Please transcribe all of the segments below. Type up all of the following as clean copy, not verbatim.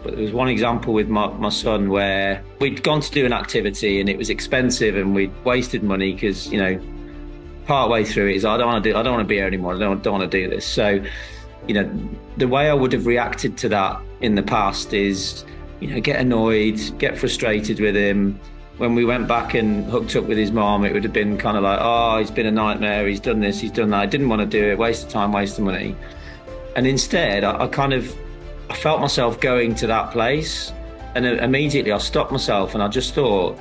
but there was one example with my son where we'd gone to do an activity and it was expensive and we'd wasted money because, part way through it is I don't want to be here anymore. I don't want to do this. So, the way I would have reacted to that in the past is, get annoyed, get frustrated with him. When we went back and hooked up with his mom, it would have been kind of like, oh, he's been a nightmare. He's done this, he's done that. I didn't want to do it. Waste of time, waste of money. And instead, I felt myself going to that place, and immediately I stopped myself and I just thought,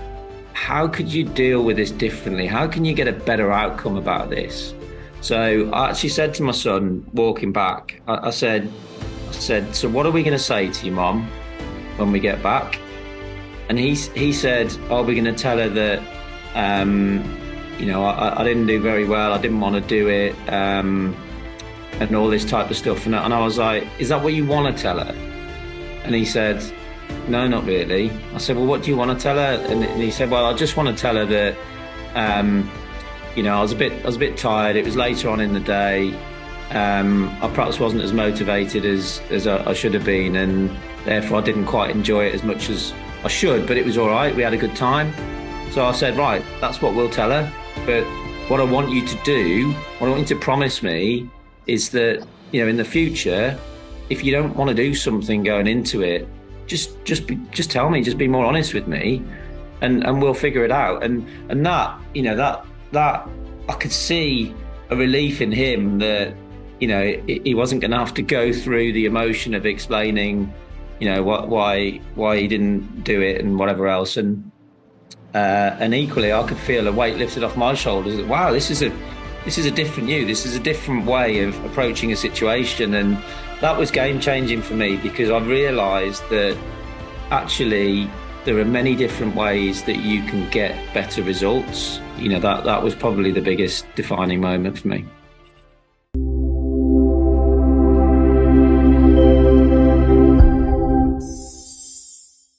how could you deal with this differently? How can you get a better outcome about this? So I actually said to my son, walking back, I said, so what are we going to say to your mom when we get back? And he said, oh, we're going to tell her that, I didn't do very well. I didn't want to do it. And all this type of stuff. And I was like, is that what you want to tell her? And he said, no, not really. I said, well, what do you want to tell her? And he said, well, I just want to tell her that, I was a bit tired. It was later on in the day. I perhaps wasn't as motivated as I should have been, and therefore I didn't quite enjoy it as much as I should, but it was all right. We had a good time. So I said, right, that's what we'll tell her. But what I want you to do, what I want you to promise me is that, in the future, if you don't want to do something going into it, just tell me, just be more honest with me, and we'll figure it out. And that, that I could see a relief in him that, he wasn't going to have to go through the emotion of explaining, why he didn't do it and whatever else. And equally, I could feel a weight lifted off my shoulders. Wow, this is a different you. This is a different way of approaching a situation. And that was game changing for me, because I realised that actually there are many different ways that you can get better results. That was probably the biggest defining moment for me.